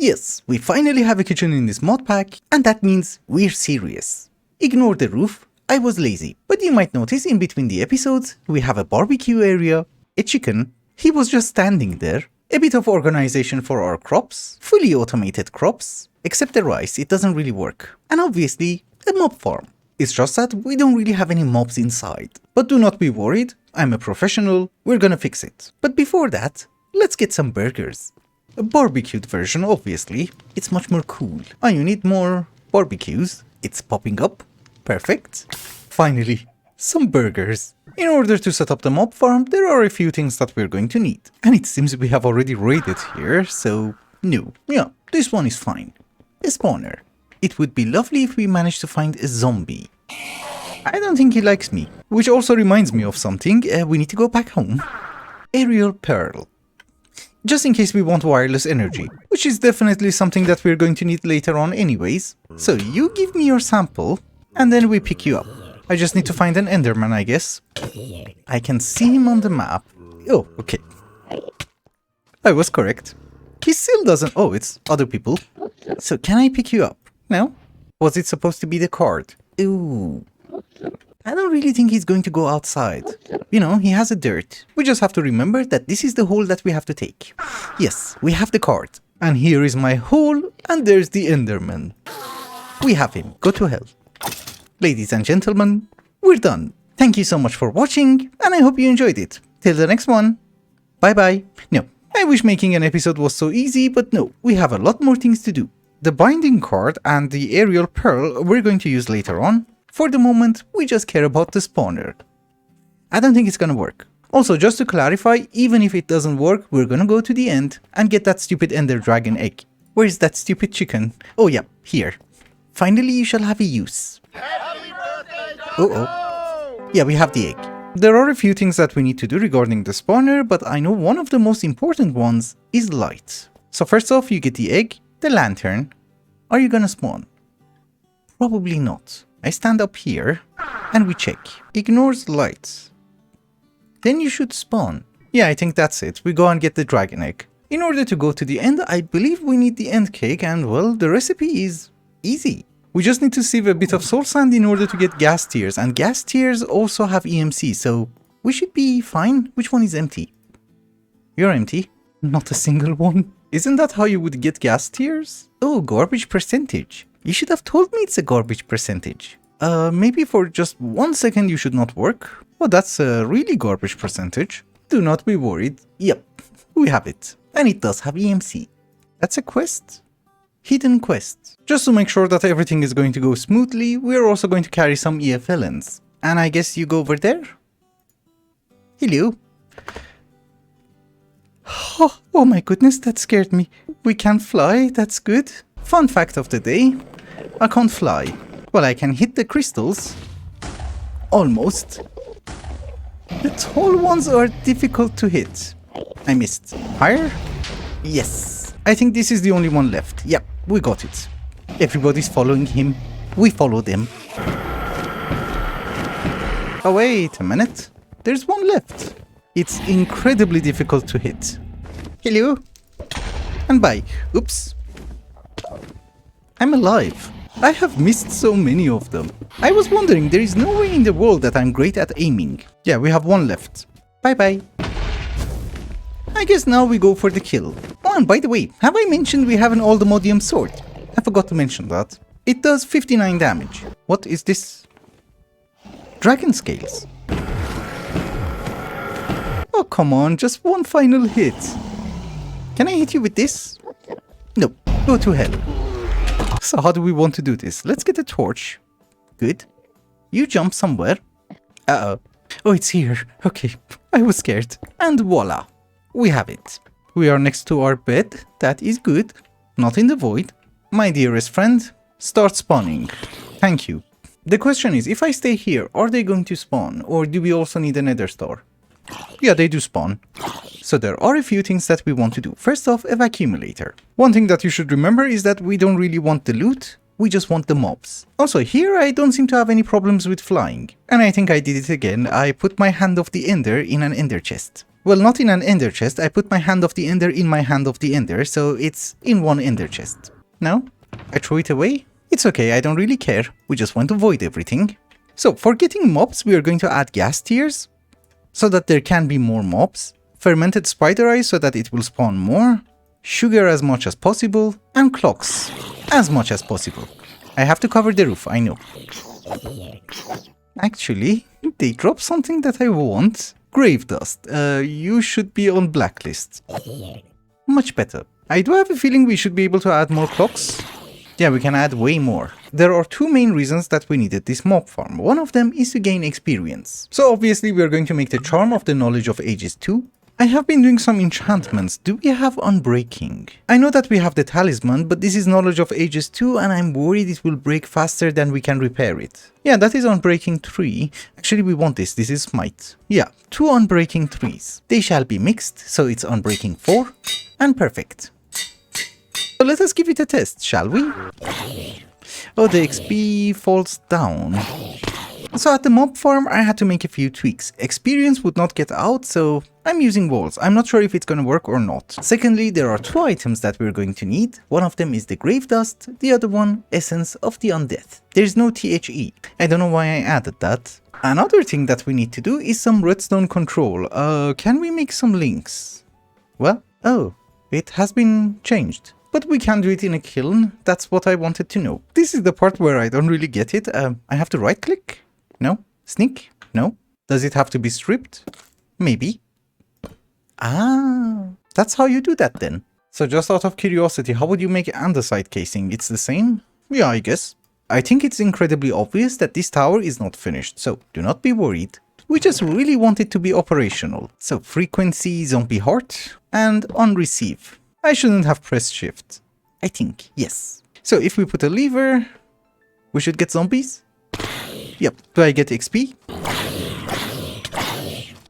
Yes, we finally have a kitchen in this mod pack, and that means we're serious. Ignore the roof, I was lazy, but you might notice in between the episodes, we have a barbecue area, a chicken, he was just standing there, a bit of organization for our crops, fully automated crops, except the rice, it doesn't really work, and obviously, a mob farm. It's just that we don't really have any mobs inside. But do not be worried, I'm a professional, we're gonna fix it. But before that, let's get some burgers. A barbecued version, obviously, it's much more cool. Oh, you need more barbecues, it's popping up, perfect. Finally, some burgers. In order to set up the mob farm, there are a few things that we're going to need. And it seems we have already raided here, so no. Yeah, this one is fine. A spawner. It would be lovely if we managed to find a zombie. I don't think he likes me. Which also reminds me of something, we need to go back home. Aerial pearl. Just in case we want wireless energy, which is definitely something that we're going to need later on anyways. So you give me your sample, and then we pick you up. I just need to find an enderman, I guess. I can see him on the map. Oh, okay. I was correct. He still doesn't... Oh, it's other people. So can I pick you up? No? Was it supposed to be the card? Ooh. I don't really think he's going to go outside. You know, he has a dirt. We just have to remember that this is the hole that we have to take. Yes, we have the card. And here is my hole, and there's the enderman. We have him. Go to hell. Ladies and gentlemen, we're done. Thank you so much for watching, and I hope you enjoyed it. Till the next one. Bye bye. No, I wish making an episode was so easy, but no, we have a lot more things to do. The binding card and the aerial pearl we're going to use later on. For the moment, we just care about the spawner. I don't think it's gonna work. Also, just to clarify, even if it doesn't work, we're gonna go to the end and get that stupid ender dragon egg. Where is that stupid chicken? Oh yeah, here. Finally, you shall have a use. Uh-oh. Yeah, we have the egg. There are a few things that we need to do regarding the spawner, but I know one of the most important ones is light. So first off, you get the egg, the lantern. Are you gonna spawn? Probably not. I stand up here, and we check. Ignores lights. Then you should spawn. Yeah, I think that's it. We go and get the dragon egg. In order to go to the end, I believe we need the end cake, and well, the recipe is easy. We just need to sieve a bit of soul sand in order to get gas tears, and gas tears also have EMC, so we should be fine. Which one is empty? You're empty. Not a single one. Isn't that how you would get gas tears? Oh, garbage percentage. You should have told me it's a garbage percentage. Maybe for just 1 second you should not work. Oh, that's a really garbage percentage. Do not be worried. Yep, we have it. And it does have EMC. That's a quest? Hidden quest. Just to make sure that everything is going to go smoothly, we're also going to carry some EFLNs. And I guess you go over there? Hello? Oh my goodness, that scared me. We can't fly, that's good. Fun fact of the day, I can't fly. Well, I can hit the crystals. Almost. The tall ones are difficult to hit. I missed. Higher? Yes. I think this is the only one left. Yep, we got it. Everybody's following him. We follow them. Oh, wait a minute. There's one left. It's incredibly difficult to hit. Hello? And bye. Oops. I'm alive. I have missed so many of them. I was wondering, there is no way in the world that I'm great at aiming. Yeah, we have one left. Bye bye. I guess now we go for the kill. Oh, and by the way, have I mentioned we have an Aldemodium sword? I forgot to mention that. It does 59 damage. What is this? Dragon scales. Oh, come on, just one final hit. Can I hit you with this? No, go to hell. So how do we want to do this? Let's get a torch. Good. You jump somewhere. Uh-oh. Oh, it's here. Okay, I was scared. And voila. We have it. We are next to our bed. That is good. Not in the void. My dearest friend, start spawning. Thank you. The question is, if I stay here, are they going to spawn? Or do we also need a nether star? Yeah, they do spawn. So there are a few things that we want to do. First off, a vacuumulator. One thing that you should remember is that we don't really want the loot, we just want the mobs. Also here I don't seem to have any problems with flying. And I think I did it again, I put my hand off the ender in an ender chest. Well, not in an ender chest. I put my hand of the ender in my hand of the ender, so it's in one ender chest. Now, I throw it away. It's okay, I don't really care. We just want to void everything. So, for getting mobs, we are going to add gas tears, so that there can be more mobs. Fermented spider eyes, so that it will spawn more. Sugar as much as possible. And clocks as much as possible. I have to cover the roof, I know. Actually, they dropped something that I want. Grave dust. You should be on blacklist. Much better. I do have a feeling we should be able to add more clocks. Yeah, we can add way more. There are two main reasons that we needed this mob farm. One of them is to gain experience. So obviously we are going to make the charm of the knowledge of ages 2. I have been doing some enchantments. Do we have unbreaking? I know that we have the talisman, but this is knowledge of ages 2 and I'm worried it will break faster than we can repair it. Yeah, that is unbreaking 3. Actually, we want this. This is smite. Yeah, 2 unbreaking 3s. They shall be mixed, so it's unbreaking 4 and perfect. So let us give it a test, shall we? Oh, the XP falls down. So at the mob farm, I had to make a few tweaks. Experience would not get out, so I'm using walls. I'm not sure if it's gonna work or not. Secondly, there are 2 items that we're going to need. One of them is the grave dust, the other one, essence of the undead. There's no THE. I don't know why I added that. Another thing that we need to do is some redstone control. Can we make some links? Well, oh, it has been changed. But we can do it in a kiln. That's what I wanted to know. This is the part where I don't really get it. I have to right click? No. Sneak? No. Does it have to be stripped? Maybe. Ah, that's how you do that then. So just out of curiosity, how would you make andesite casing? It's the same? Yeah, I guess. I think it's incredibly obvious that this tower is not finished, so do not be worried. We just really want it to be operational. So frequency, zombie heart, and on receive. I shouldn't have pressed shift. I think, yes. So if we put a lever, we should get zombies? Yep. Do I get XP?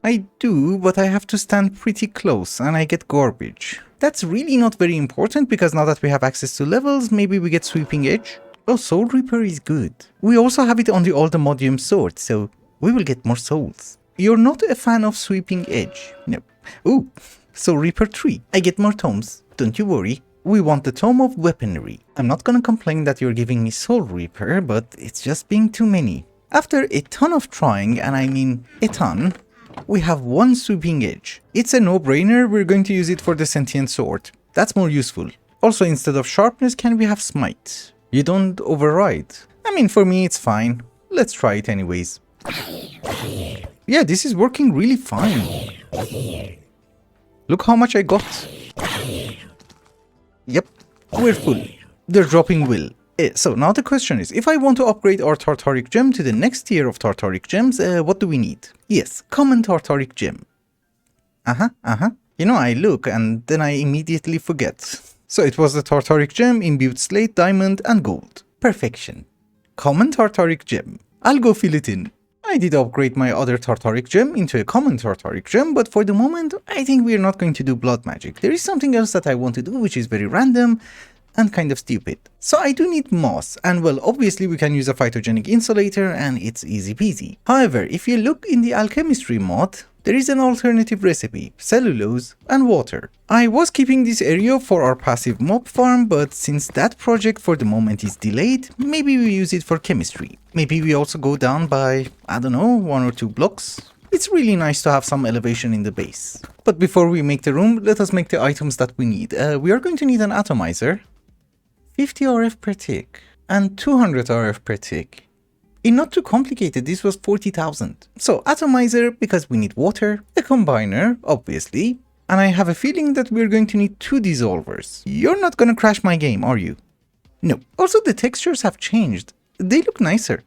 I do, but I have to stand pretty close and I get garbage. That's really not very important because now that we have access to levels, maybe we get sweeping edge. Oh, soul reaper is good. We also have it on the Aldemodium sword, so we will get more souls. You're not a fan of sweeping edge? No. Ooh, soul reaper 3. I get more tomes. Don't you worry. We want the tome of weaponry. I'm not gonna complain that you're giving me soul reaper, but it's just being too many. After a ton of trying, and I mean a ton, we have one sweeping edge. It's a no-brainer, we're going to use it for the sentient sword. That's more useful. Also, instead of sharpness, can we have smite? You don't override. I mean, for me it's fine. Let's try it anyways. Yeah, this is working really fine. Look how much I got. Yep, we're full. They're dropping will. So now the question is, if I want to upgrade our Tartaric Gem to the next tier of Tartaric Gems, what do we need? Yes, common Tartaric Gem. You know, I look and then I immediately forget. So it was the Tartaric Gem, imbued slate, diamond and gold. Perfection. Common Tartaric Gem. I'll go fill it in. I did upgrade my other Tartaric Gem into a common Tartaric Gem, but for the moment, I think we're not going to do blood magic. There is something else that I want to do, which is very random and kind of stupid. So I do need moss, and well, obviously we can use a phytogenic insulator and it's easy peasy. However, if you look in the alchemistry mod, there is an alternative recipe, cellulose and water. I was keeping this area for our passive mob farm, but since that project for the moment is delayed, maybe we use it for chemistry. Maybe we also go down by, I don't know, 1 or 2 blocks. It's really nice to have some elevation in the base. But before we make the room, let us make the items that we need. We are going to need an atomizer, 50 RF per tick, and 200 RF per tick. In not too complicated, this was 40,000. So atomizer, because we need water, a combiner, obviously, and I have a feeling that we're going to need 2 dissolvers. You're not gonna crash my game, are you? No. Also, the textures have changed. They look nicer.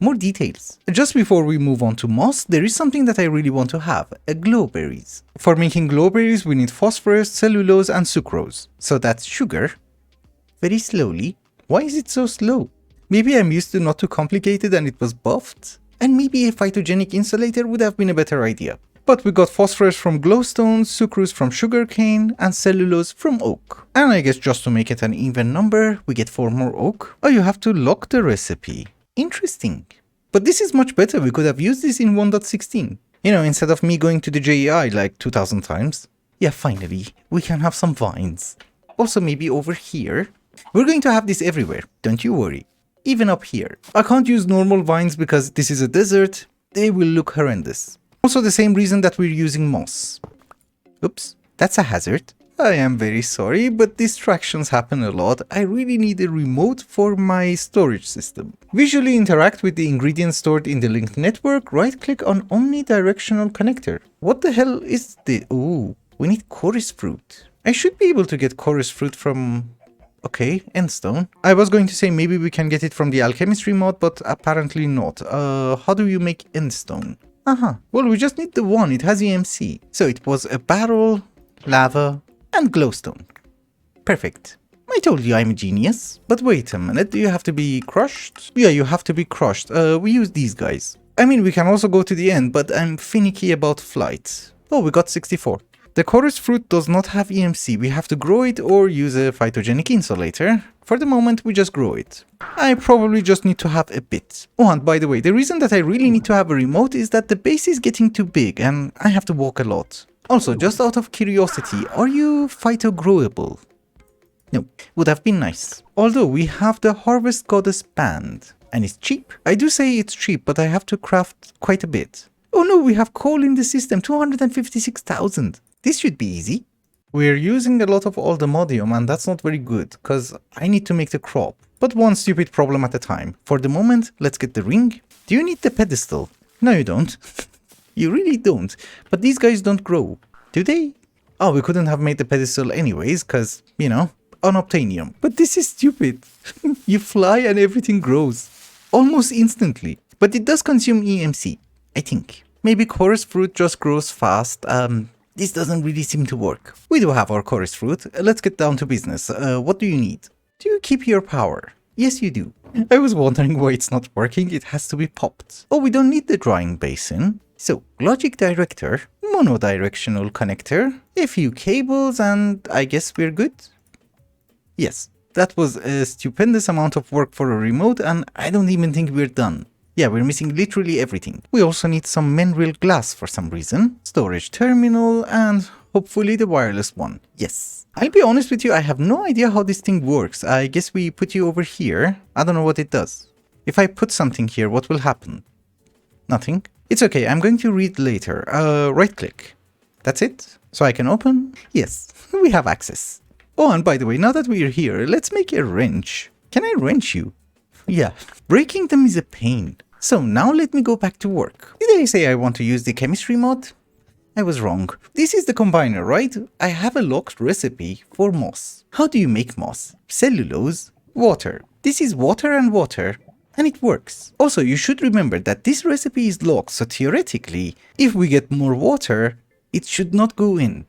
More details. Just before we move on to moss, there is something that I really want to have, a glowberries. For making glowberries, we need phosphorus, cellulose, and sucrose. So that's sugar. Very slowly. Why is it so slow? Maybe I'm used to not too complicated and it was buffed? And maybe a phytogenic insulator would have been a better idea. But we got phosphorus from glowstone, sucrose from sugarcane, and cellulose from oak. And I guess just to make it an even number, we get 4 more oak. Oh, you have to lock the recipe. Interesting. But this is much better, we could have used this in 1.16. You know, instead of me going to the JEI like 2000 times. Yeah, finally, we can have some vines. Also maybe over here. We're going to have this everywhere, don't you worry. Even up here. I can't use normal vines because this is a desert. They will look horrendous. Also the same reason that we're using moss. Oops, that's a hazard. I am very sorry, but distractions happen a lot. I really need a remote for my storage system. Visually interact with the ingredients stored in the linked network. Right-click on omnidirectional connector. What the hell is the... Ooh, we need chorus fruit. I should be able to get chorus fruit from... Okay, endstone. I was going to say maybe we can get it from the alchemistry mod, but apparently not. How do you make endstone? Well, we just need the one. It has EMC. So it was a barrel, lava, and glowstone. Perfect. I told you I'm a genius. But wait a minute, do you have to be crushed? Yeah, you have to be crushed. We use these guys. I mean, we can also go to the end, but I'm finicky about flight. Oh, we got 64. The chorus fruit does not have EMC. We have to grow it or use a phytogenic insulator. For the moment, we just grow it. I probably just need to have a bit. Oh, and by the way, the reason that I really need to have a remote is that the base is getting too big and I have to walk a lot. Also, just out of curiosity, are you phytogrowable? No, would have been nice. Although we have the Harvest Goddess band and it's cheap. I do say it's cheap, but I have to craft quite a bit. Oh no, we have coal in the system, 256,000. This should be easy. We're using a lot of aldemodium and that's not very good, because I need to make the crop. But one stupid problem at a time. For the moment, let's get the ring. Do you need the pedestal? No, you don't. You really don't. But these guys don't grow, do they? Oh, we couldn't have made the pedestal anyways, because, you know, unobtainium. But this is stupid. You fly and everything grows. Almost instantly. But it does consume EMC, I think. Maybe chorus fruit just grows fast. This doesn't really seem to work. We do have our chorus fruit. Let's get down to business. What do you need? Do you keep your power? Yes, you do. I was wondering why it's not working. It has to be popped. Oh, we don't need the drying basin. So, logic director, monodirectional connector, a few cables, and I guess we're good? Yes, that was a stupendous amount of work for a remote, and I don't even think we're done. Yeah, we're missing literally everything. We also need some mineral glass for some reason, storage terminal, and hopefully the wireless one. Yes. I'll be honest with you, I have no idea how this thing works. I guess we put you over here. I don't know what it does. If I put something here, what will happen? Nothing. It's okay, I'm going to read later. Right click. That's it? So I can open? Yes, we have access. Oh, and by the way, now that we're here, let's make a wrench. Can I wrench you? Yeah, breaking them is a pain. So now let me go back to work. Did I say I want to use the chemistry mod? I was wrong. This is the combiner, right? I have a locked recipe for moss. How do you make moss? Cellulose, water. This is water and water, and it works. Also, you should remember that this recipe is locked, so theoretically, if we get more water, it should not go in.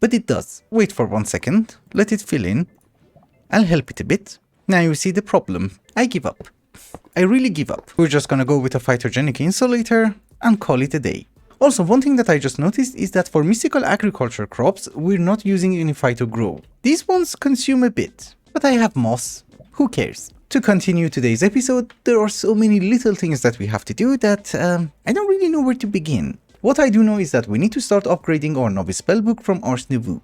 But it does. Wait for 1 second. Let it fill in. I'll help it a bit. Now you see the problem. I give up. I really give up. We're just gonna go with a phytogenic insulator and call it a day. Also, one thing that I just noticed is that for mystical agriculture crops, we're not using any phytogrow. These ones consume a bit, but I have moss. Who cares? To continue today's episode, there are so many little things that we have to do that I don't really know where to begin. What I do know is that we need to start upgrading our novice spellbook from Ars Nouveau.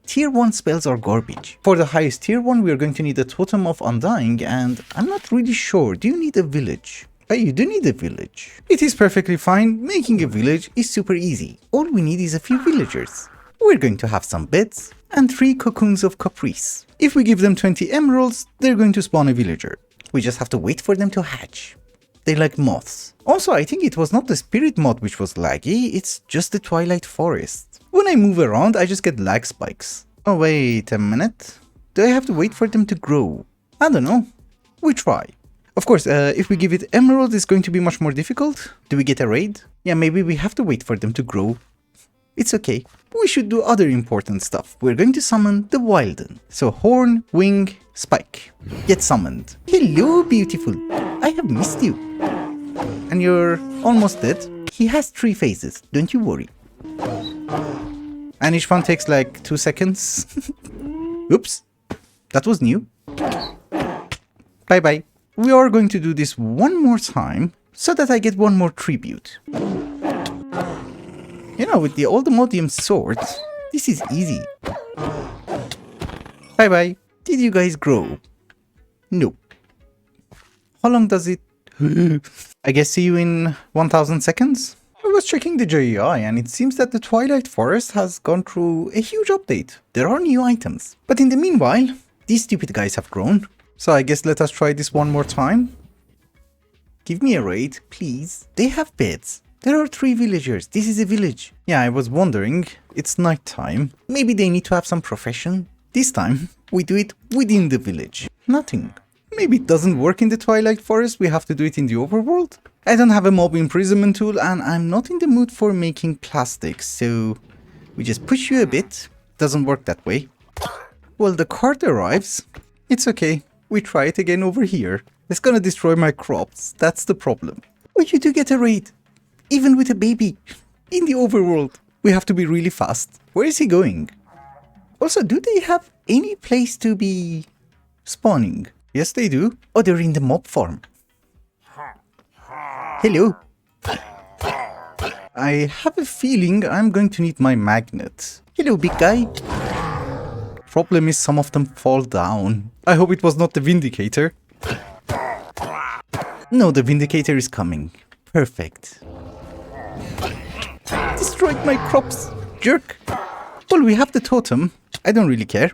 Tier 1 spells are garbage. For the highest tier 1, we are going to need a Totem of Undying, and I'm not really sure. Do you need a village? Oh, you do need a village. It is perfectly fine. Making a village is super easy. All we need is a few villagers. We're going to have some beds and 3 cocoons of caprice. If we give them 20 emeralds, they're going to spawn a villager. We just have to wait for them to hatch. They like moths. Also, I think it was not the spirit mod which was laggy, it's just the Twilight Forest. When I move around, I just get lag spikes. Oh, wait a minute. Do I have to wait for them to grow? I don't know. We try. Of course, if we give it emeralds, it's going to be much more difficult. Do we get a raid? Yeah, maybe we have to wait for them to grow. It's okay. We should do other important stuff. We're going to summon the Wilden. So horn, wing, spike. Get summoned. Hello, beautiful. I have missed you. And you're almost dead. He has 3 phases, don't you worry. And each one takes like 2 seconds. Oops, that was new. Bye bye. We are going to do this one more time so that I get one more tribute. You know, with the old Modium sword, this is easy. Bye bye. Did you guys grow? No. How long does it... I guess see you in 1000 seconds? I was checking the JEI and it seems that the Twilight Forest has gone through a huge update. There are new items. But in the meanwhile, these stupid guys have grown. So I guess let us try this one more time. Give me a raid, please. They have beds. There are 3 villagers. This is a village. Yeah, I was wondering. It's night time. Maybe they need to have some profession. This time, we do it within the village. Nothing. Maybe it doesn't work in the Twilight Forest. We have to do it in the overworld. I don't have a mob imprisonment tool and I'm not in the mood for making plastics. So we just push you a bit. Doesn't work that way. Well, the cart arrives. It's okay. We try it again over here. It's gonna destroy my crops. That's the problem. But you do get a raid. Even with a baby. In the overworld. We have to be really fast. Where is he going? Also, do they have any place to be spawning? Yes, they do. Oh, they're in the mob farm. Hello. I have a feeling I'm going to need my magnet. Hello, big guy. Problem is some of them fall down. I hope it was not the Vindicator. No, the Vindicator is coming. Perfect. Destroyed my crops, jerk. Well, we have the totem. I don't really care.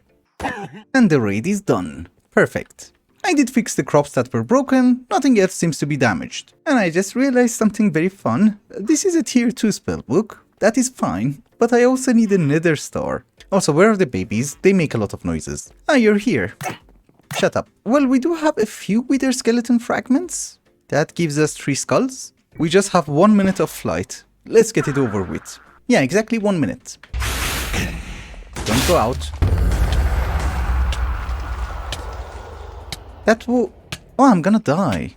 And the raid is done. Perfect. I did fix the crops that were broken, nothing else seems to be damaged. And I just realized something very fun. This is a tier 2 spellbook. That is fine, but I also need a nether star. Also, where are the babies? They make a lot of noises. Ah, you're here. Shut up. Well, we do have a few wither skeleton fragments. That gives us 3 skulls. We just have 1 minute of flight. Let's get it over with. Yeah, exactly 1 minute. Don't go out. Oh, I'm gonna die.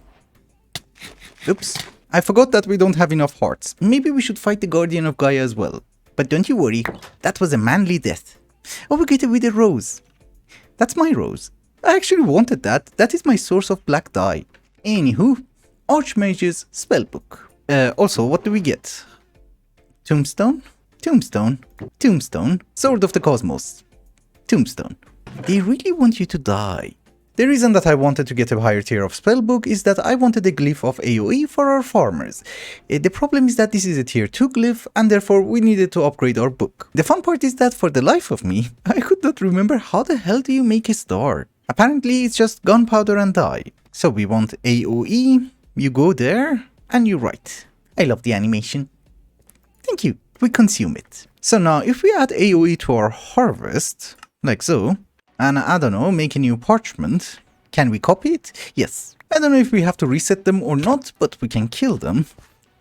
Oops. I forgot that we don't have enough hearts. Maybe we should fight the Guardian of Gaia as well. But don't you worry, that was a manly death. Oh, we get it with a rose. That's my rose. I actually wanted that. That is my source of black dye. Anywho, Archmage's Spellbook. Also, what do we get? Tombstone? Tombstone? Tombstone? Sword of the Cosmos. Tombstone. They really want you to die. The reason that I wanted to get a higher tier of Spellbook is that I wanted a glyph of AoE for our farmers. The problem is that this is a tier 2 glyph and therefore we needed to upgrade our book. The fun part is that for the life of me, I could not remember how the hell do you make a star. Apparently it's just gunpowder and dye. So we want AoE, you go there and you write. I love the animation. Thank you, we consume it. So now if we add AoE to our harvest, like so, and I don't know, make a new parchment. Can we copy it? Yes. I don't know if we have to reset them or not, but we can kill them,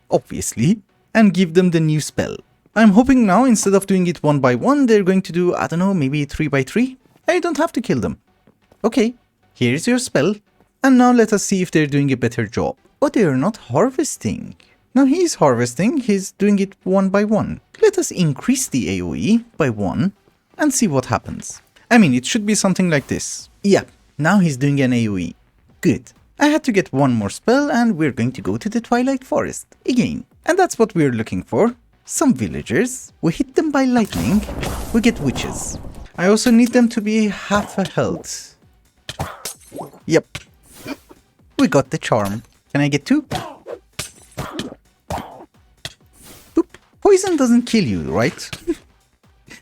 obviously, and give them the new spell. I'm hoping now, instead of doing it 1 by 1, they're going to do, I don't know, maybe 3 by 3. I don't have to kill them. Okay, here's your spell. And now let us see if they're doing a better job. Oh, they're not harvesting. Now he's harvesting, he's doing it 1 by 1. Let us increase the AoE by 1 and see what happens. I mean, it should be something like this. Yeah, now he's doing an AoE. Good. I had to get 1 more spell and we're going to go to the Twilight Forest again. And that's what we're looking for. Some villagers. We hit them by lightning. We get witches. I also need them to be half a health. Yep. We got the charm. Can I get 2? Boop. Poison doesn't kill you, right?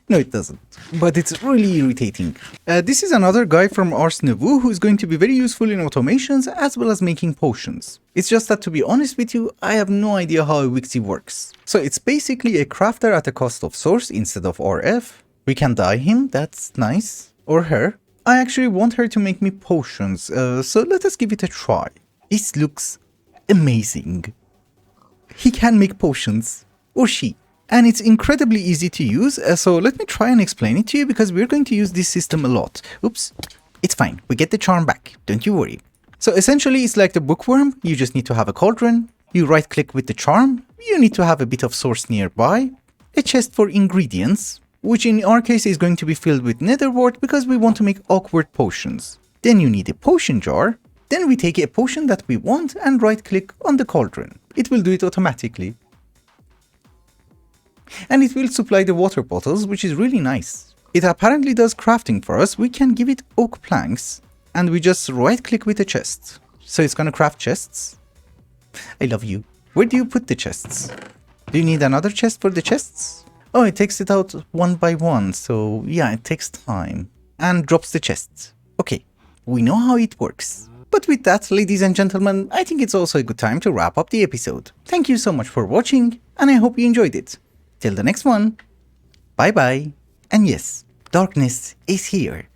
No, it doesn't. But it's really irritating. This is another guy from Ars Nouveau who is going to be very useful in automations as well as making potions. It's just that, to be honest with you, I have no idea how a Wixie works. So it's basically a crafter at a cost of source instead of RF. We can dye him, that's nice. Or her. I actually want her to make me potions, so let us give it a try. This looks amazing. He can make potions. Or she. And it's incredibly easy to use, so let me try and explain it to you because we're going to use this system a lot. Oops, it's fine, we get the charm back, don't you worry. So essentially it's like the bookworm, you just need to have a cauldron, you right click with the charm, you need to have a bit of source nearby, a chest for ingredients, which in our case is going to be filled with netherwort because we want to make awkward potions. Then you need a potion jar, then we take a potion that we want and right click on the cauldron. It will do it automatically. And it will supply the water bottles, which is really nice. It apparently does crafting for us. We can give it oak planks and we just right click with a chest. So it's gonna craft chests. I love you. Where do you put the chests? Do you need another chest for the chests? Oh, it takes it out one by one. So yeah, it takes time. And drops the chests. Okay, we know how it works. But with that, ladies and gentlemen, I think it's also a good time to wrap up the episode. Thank you so much for watching, and I hope you enjoyed it. Till the next one, bye bye. And yes, darkness is here.